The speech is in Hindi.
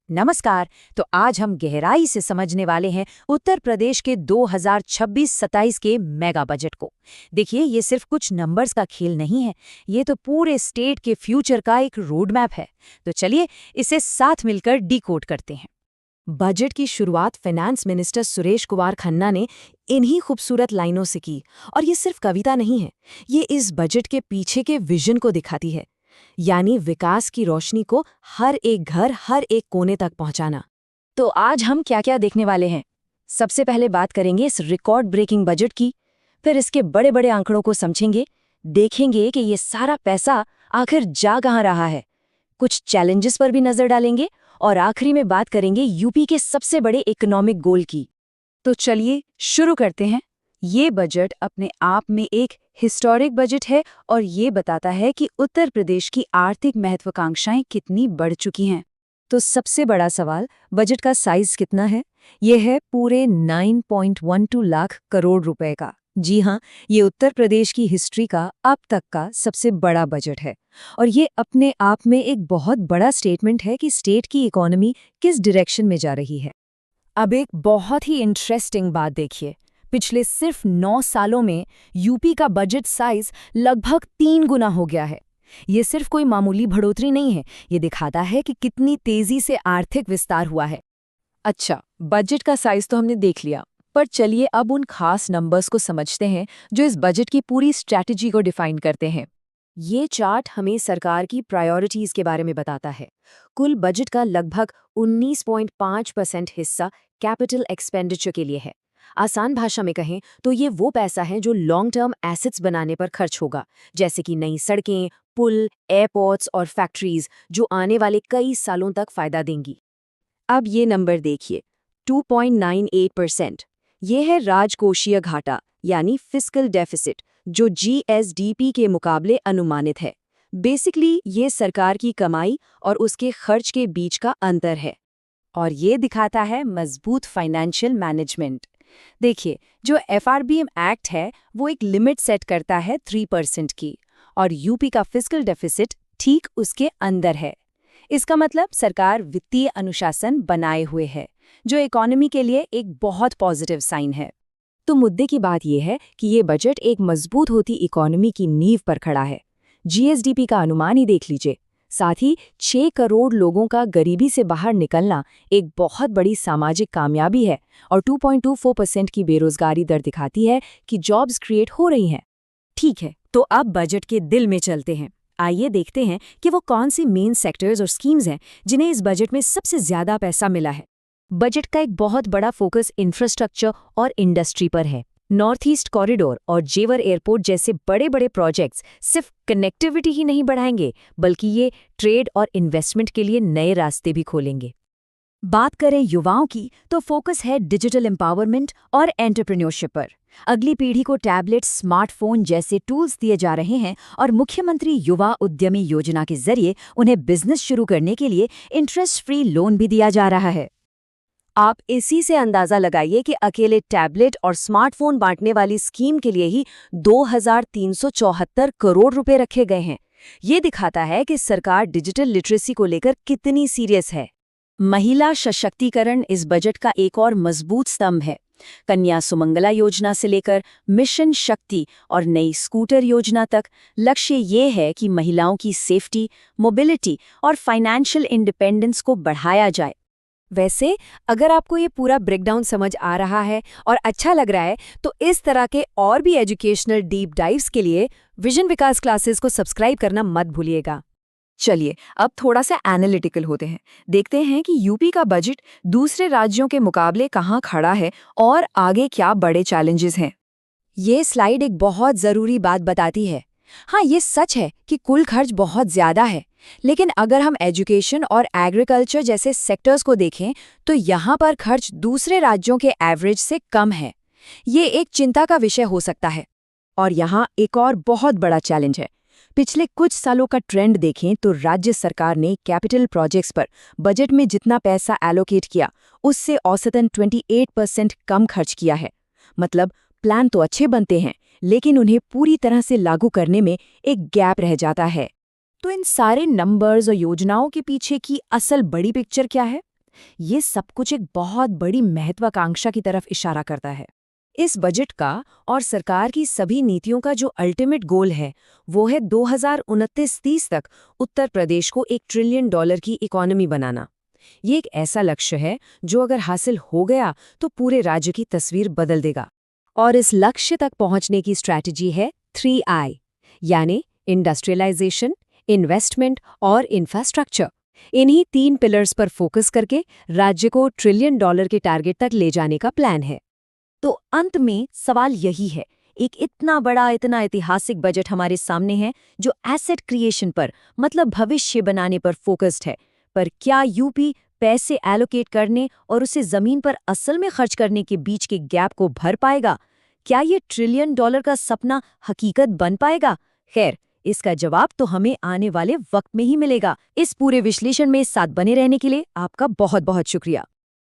नमस्कार। तो आज हम गहराई से समझने वाले हैं उत्तर प्रदेश के 2026-27 के मेगा बजट को। देखिए, ये सिर्फ कुछ नंबर्स का खेल नहीं है, ये तो पूरे स्टेट के फ्यूचर का एक रोड मैप है। तो चलिए इसे साथ मिलकर डिकोड करते हैं। बजट की शुरुआत फाइनेंस मिनिस्टर सुरेश कुमार खन्ना ने इन्हीं खूबसूरत लाइनों से की। और ये सिर्फ कविता नहीं है, ये इस बजट के पीछे के विजन को दिखाती है, यानी विकास की रोशनी को हर एक घर, हर एक कोने तक पहुंचाना। तो आज हम क्या क्या देखने वाले हैं? सबसे पहले बात करेंगे इस रिकॉर्ड ब्रेकिंग बजट की, फिर इसके बड़े बड़े आंकड़ों को समझेंगे, देखेंगे कि ये सारा पैसा आखिर जा कहाँ रहा है, कुछ चैलेंजेस पर भी नजर डालेंगे और आखिरी में बात करेंगे यूपी के सबसे बड़े इकोनॉमिक गोल की। तो चलिए शुरू करते हैं। ये बजट अपने आप में एक हिस्टोरिक बजट है और ये बताता है कि उत्तर प्रदेश की आर्थिक महत्वाकांक्षाएं कितनी बढ़ चुकी हैं। तो सबसे बड़ा सवाल, बजट का साइज कितना है? ये है पूरे 9.12 लाख करोड़ रुपए का। जी हाँ, ये उत्तर प्रदेश की हिस्ट्री का अब तक का सबसे बड़ा बजट है। और ये अपने आप में एक बहुत बड़ा स्टेटमेंट है कि स्टेट की इकोनॉमी किस डायरेक्शन में जा रही है। अब एक बहुत ही इंटरेस्टिंग बात देखिए, पिछले सिर्फ 9 सालों में यूपी का बजट साइज लगभग 3 गुना हो गया है। ये सिर्फ कोई मामूली बढ़ोतरी नहीं है, ये दिखाता है कि कितनी तेजी से आर्थिक विस्तार हुआ है। अच्छा, बजट का साइज तो हमने देख लिया, पर चलिए अब उन खास नंबर्स को समझते हैं जो इस बजट की पूरी स्ट्रैटेजी को डिफाइन करते हैं। ये चार्ट हमें सरकार की प्रायोरिटीज के बारे में बताता है। कुल बजट का लगभग 19.5% हिस्सा कैपिटल एक्सपेंडिचर के लिए है। आसान भाषा में कहें तो ये वो पैसा है जो लॉन्ग टर्म एसेट्स बनाने पर खर्च होगा, जैसे कि नई सड़कें, पुल, एयरपोर्ट्स और फैक्ट्रीज, जो आने वाले कई सालों तक फायदा देंगी। अब ये नंबर देखिए, 2.98%। ये है राजकोषीय घाटा, यानी फिस्कल डेफिसिट, जो जीएसडीपी के मुकाबले अनुमानित है। बेसिकली ये सरकार की कमाई और उसके खर्च के बीच का अंतर है। और ये दिखाता है मजबूत फाइनेंशियल मैनेजमेंट। देखिए, जो एफआरबीएम एक्ट है वो एक लिमिट सेट करता है 3% की, और यूपी का फिस्कल डेफिसिट ठीक उसके अंदर है। इसका मतलब सरकार वित्तीय अनुशासन बनाए हुए है, जो इकोनॉमी के लिए एक बहुत पॉजिटिव साइन है। तो मुद्दे की बात यह है कि ये बजट एक मजबूत होती इकोनॉमी की नींव पर खड़ा है। जीएसडीपी का अनुमान ही देख लीजिए। साथ ही 6 करोड़ लोगों का गरीबी से बाहर निकलना एक बहुत बड़ी सामाजिक कामयाबी है, और 2.24% की बेरोजगारी दर दिखाती है कि जॉब्स क्रिएट हो रही हैं। ठीक है, तो अब बजट के दिल में चलते हैं। आइए देखते हैं कि वो कौन सी मेन सेक्टर्स और स्कीम्स हैं जिन्हें इस बजट में सबसे ज्यादा पैसा मिला है। बजट का एक बहुत बड़ा फोकस इंफ्रास्ट्रक्चर और इंडस्ट्री पर है। नॉर्थ ईस्ट कॉरिडोर और जेवर एयरपोर्ट जैसे बड़े बड़े प्रोजेक्ट्स सिर्फ कनेक्टिविटी ही नहीं बढ़ाएंगे, बल्कि ये ट्रेड और इन्वेस्टमेंट के लिए नए रास्ते भी खोलेंगे। बात करें युवाओं की, तो फोकस है डिजिटल एम्पावरमेंट और एंटरप्रेन्योरशिप पर। अगली पीढ़ी को टैबलेट, स्मार्टफोन जैसे टूल्स दिए जा रहे हैं, और मुख्यमंत्री युवा उद्यमी योजना के जरिए उन्हें बिजनेस शुरू करने के लिए इंटरेस्ट फ्री लोन भी दिया जा रहा है। आप इसी से अंदाजा लगाइए कि अकेले टैबलेट और स्मार्टफोन बांटने वाली स्कीम के लिए ही 2374 करोड़ रुपए रखे गए हैं। ये दिखाता है कि सरकार डिजिटल लिटरेसी को लेकर कितनी सीरियस है। महिला सशक्तिकरण इस बजट का एक और मजबूत स्तंभ है। कन्या सुमंगला योजना से लेकर मिशन शक्ति और नई स्कूटर योजना तक, लक्ष्य ये है कि महिलाओं की सेफ्टी, मोबिलिटी और फाइनेंशियल इंडिपेंडेंस को बढ़ाया जाए। वैसे अगर आपको ये पूरा ब्रेकडाउन समझ आ रहा है और अच्छा लग रहा है, तो इस तरह के और भी एजुकेशनल डीप डाइव्स के लिए विजन विकास क्लासेस को सब्सक्राइब करना मत भूलिएगा। चलिए अब थोड़ा सा एनालिटिकल होते हैं, देखते हैं कि यूपी का बजट दूसरे राज्यों के मुकाबले कहाँ खड़ा है और आगे क्या बड़े चैलेंजेस हैं। ये स्लाइड एक बहुत ज़रूरी बात बताती है। हाँ, ये सच है कि कुल खर्च बहुत ज़्यादा है, लेकिन अगर हम एजुकेशन और एग्रीकल्चर जैसे सेक्टर्स को देखें तो यहाँ पर खर्च दूसरे राज्यों के एवरेज से कम है। ये एक चिंता का विषय हो सकता है। और यहाँ एक और बहुत बड़ा चैलेंज है। पिछले कुछ सालों का ट्रेंड देखें तो राज्य सरकार ने कैपिटल प्रोजेक्ट्स पर बजट में जितना पैसा एलोकेट किया, उससे औसतन 28% कम खर्च किया है। मतलब प्लान तो अच्छे बनते हैं, लेकिन उन्हें पूरी तरह से लागू करने में एक गैप रह जाता है। तो इन सारे नंबर्स और योजनाओं के पीछे की असल बड़ी पिक्चर क्या है? ये सब कुछ एक बहुत बड़ी महत्वाकांक्षा की तरफ इशारा करता है। इस बजट का और सरकार की सभी नीतियों का जो अल्टीमेट गोल है, वो है 2029-30 तक उत्तर प्रदेश को $1 ट्रिलियन की इकोनॉमी बनाना। ये एक ऐसा लक्ष्य है जो अगर हासिल हो गया तो पूरे राज्य की तस्वीर बदल देगा। और इस लक्ष्य तक पहुंचने की स्ट्रैटेजी है 3I, यानी इंडस्ट्रियलाइजेशन, इन्वेस्टमेंट और इंफ्रास्ट्रक्चर। इन्हीं 3 पिलर्स पर फोकस करके राज्य को $1 ट्रिलियन के टारगेट तक ले जाने का प्लान है। तो अंत में सवाल यही है, एक इतना बड़ा, इतना ऐतिहासिक बजट हमारे सामने है जो एसेट क्रिएशन पर, मतलब भविष्य बनाने पर फोकस्ड है, पर क्या यूपी पैसे एलोकेट करने और उसे जमीन पर असल में खर्च करने के बीच के गैप को भर पाएगा? क्या ये $1 ट्रिलियन का सपना हकीकत बन पाएगा? खैर, इसका जवाब तो हमें आने वाले वक्त में ही मिलेगा। इस पूरे विश्लेषण में साथ बने रहने के लिए आपका बहुत बहुत शुक्रिया।